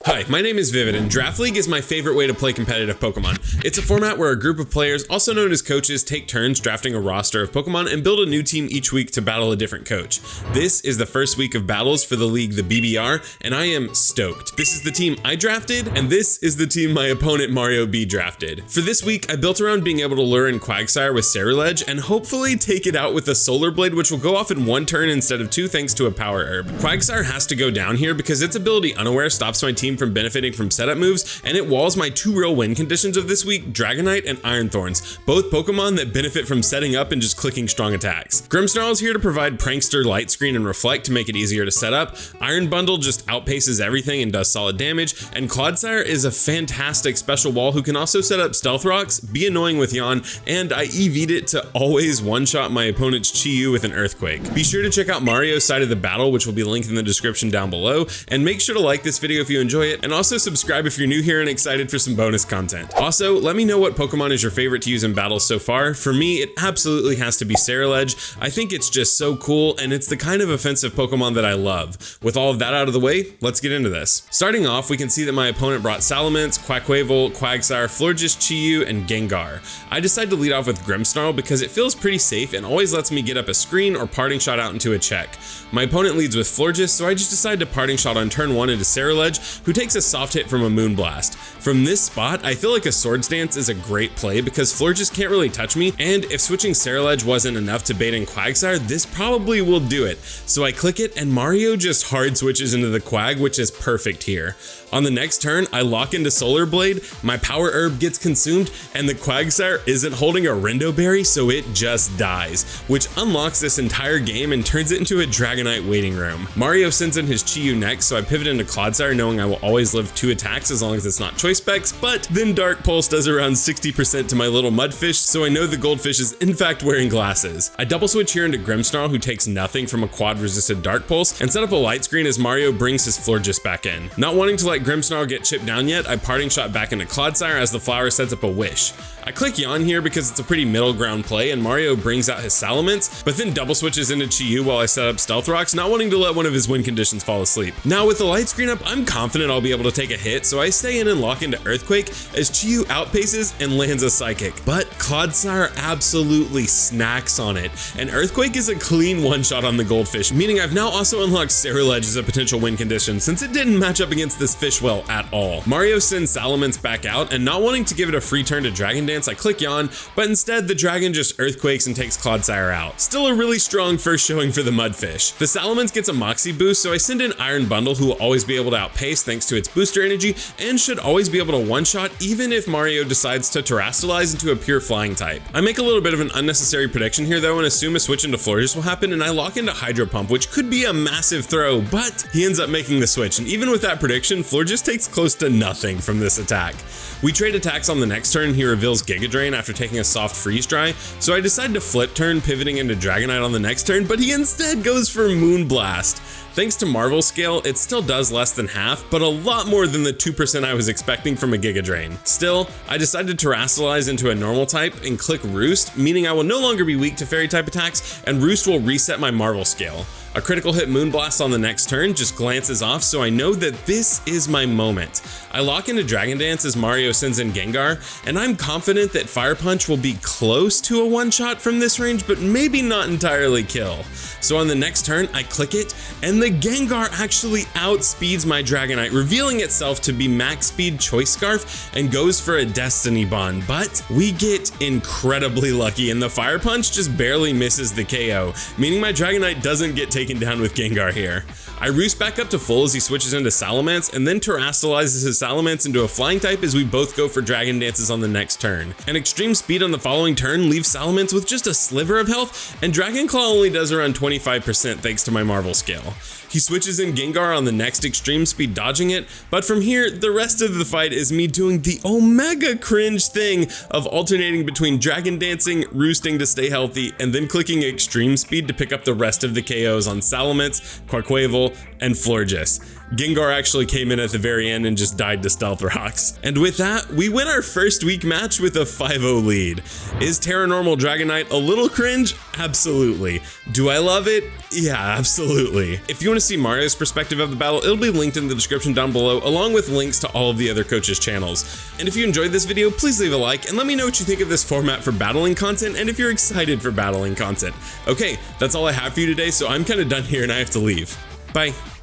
Hi, my name is Vivid, and Draft League is my favorite way to play competitive Pokemon. It's a format where a group of players, also known as coaches, take turns drafting a roster of Pokemon and build a new team each week to battle a different coach. This is the first week of battles for the league, the BBR, and I am stoked. This is the team I drafted, and this is the team my opponent Mario B drafted. For this week, I built around being able to lure in Quagsire with Ceruledge and hopefully take it out with a Solar Blade, which will go off in one turn instead of two thanks to a Power Herb. Quagsire has to go down here because its ability Unaware stops my team from benefiting from setup moves, and it walls my two real win conditions of this week, Dragonite and Iron Thorns, both Pokemon that benefit from setting up and just clicking strong attacks. Grimmsnarl is here to provide Prankster, Light Screen, and Reflect to make it easier to set up. Iron Bundle just outpaces everything and does solid damage, and Clodsire is a fantastic special wall who can also set up Stealth Rocks, be annoying with Yawn, and I EV'd it to always one-shot my opponent's Chi-Yu with an Earthquake. Be sure to check out Mario's side of the battle, which will be linked in the description down below, and make sure to like this video if you enjoy it, and also subscribe if you're new here and excited for some bonus content. Also, let me know what Pokemon is your favorite to use in battles so far. For me, it absolutely has to be Ceruledge. I think it's just so cool, and it's the kind of offensive Pokemon that I love. With all of that out of the way, let's get into this. Starting off, we can see that my opponent brought Salamence, Quaquaval, Quagsire, Florges, Chi-Yu, and Gengar. I decided to lead off with Grimmsnarl because it feels pretty safe and always lets me get up a screen or Parting Shot out into a check. My opponent leads with Florges, so I just decided to Parting Shot on turn 1 into Ceruledge, who takes a soft hit from a Moonblast. From this spot, I feel like a Swords Dance is a great play because Florges can't really touch me, and if switching Ceruledge wasn't enough to bait in Quagsire, this probably will do it. So I click it, and Mario just hard switches into the Quag, which is perfect here. On the next turn, I lock into Solar Blade, my Power Herb gets consumed, and the Quagsire isn't holding a Rindo Berry, so it just dies, which unlocks this entire game and turns it into a Dragonite waiting room. Mario sends in his Chi-Yu next, so I pivot into Clodsire knowing I will always live 2 attacks as long as it's not Choice Specs, but then Dark Pulse does around 60% to my little Mudfish, so I know the Goldfish is in fact wearing glasses. I double switch here into Grimmsnarl, who takes nothing from a quad resisted Dark Pulse, and set up a Light Screen as Mario brings his Florges back in. Not wanting to let Grimmsnarl get chipped down yet, I Parting Shot back into Clodsire as the flower sets up a Wish. I click Yawn here because it's a pretty middle ground play and Mario brings out his Salamence, but then double switches into Chi-Yu while I set up Stealth Rocks, not wanting to let one of his win conditions fall asleep. Now with the Light Screen up, I'm confident I'll be able to take a hit, so I stay in and lock into Earthquake as Chi-Yu outpaces and lands a Psychic. But Clodsire absolutely snacks on it, and Earthquake is a clean one-shot on the Goldfish, meaning I've now also unlocked Ceruledge as a potential win condition since it didn't match up against this fish well at all. Mario sends Salamence back out, and not wanting to give it a free turn to Dragon Dance, I click Yawn, but instead the dragon just Earthquakes and takes Clodsire out. Still a really strong first showing for the Mudfish. The Salamence gets a Moxie boost, so I send in Iron Bundle, who will always be able to outpace thanks to its booster energy, and should always be able to one-shot even if Mario decides to Terrastalize into a pure flying type. I make a little bit of an unnecessary prediction here though and assume a switch into Florges will happen, and I lock into Hydro Pump, which could be a massive throw, but he ends up making the switch, and even with that prediction, Florges takes close to nothing from this attack. We trade attacks on the next turn. He reveals Giga Drain after taking a soft Freeze Dry, so I decide to flip turn, pivoting into Dragonite on the next turn, but he instead goes for Moonblast. Thanks to Marvel Scale, it still does less than half, but a lot more than the 2% I was expecting from a Giga Drain. Still, I decided to Terrastalize into a normal type and click Roost, meaning I will no longer be weak to fairy type attacks, and Roost will reset my Marvel Scale. A critical hit Moonblast on the next turn just glances off, so I know that this is my moment. I lock into Dragon Dance as Mario sends in Gengar, and I'm confident that Fire Punch will be close to a one-shot from this range, but maybe not entirely kill. So on the next turn, I click it, and the Gengar actually outspeeds my Dragonite, revealing itself to be max speed Choice Scarf and goes for a Destiny Bond, but we get incredibly lucky and the Fire Punch just barely misses the KO, meaning my Dragonite doesn't get taken down with Gengar here. I roost back up to full as he switches into Salamence and then Terrastalizes his Salamence into a flying type as we both go for Dragon Dances on the next turn. An extreme speed on the following turn leaves Salamence with just a sliver of health, and Dragon Claw only does around 25% thanks to my Marvel Scale. He switches in Gengar on the next extreme speed, dodging it, but from here, the rest of the fight is me doing the omega cringe thing of alternating between Dragon Dancing, roosting to stay healthy, and then clicking extreme speed to pick up the rest of the KOs on Salamence, Quaquaval, and Florges. Gengar actually came in at the very end and just died to Stealth Rocks. And with that, we win our first week match with a 5-0 lead. Is Terra Normal Dragonite a little cringe? Absolutely. Do I love it? Yeah, absolutely. If you want to see Mario's perspective of the battle, it'll be linked in the description down below, along with links to all of the other coaches' channels. And if you enjoyed this video, please leave a like and let me know what you think of this format for battling content and if you're excited for battling content. Okay, that's all I have for you today, so I'm kind of done here and I have to leave. Bye.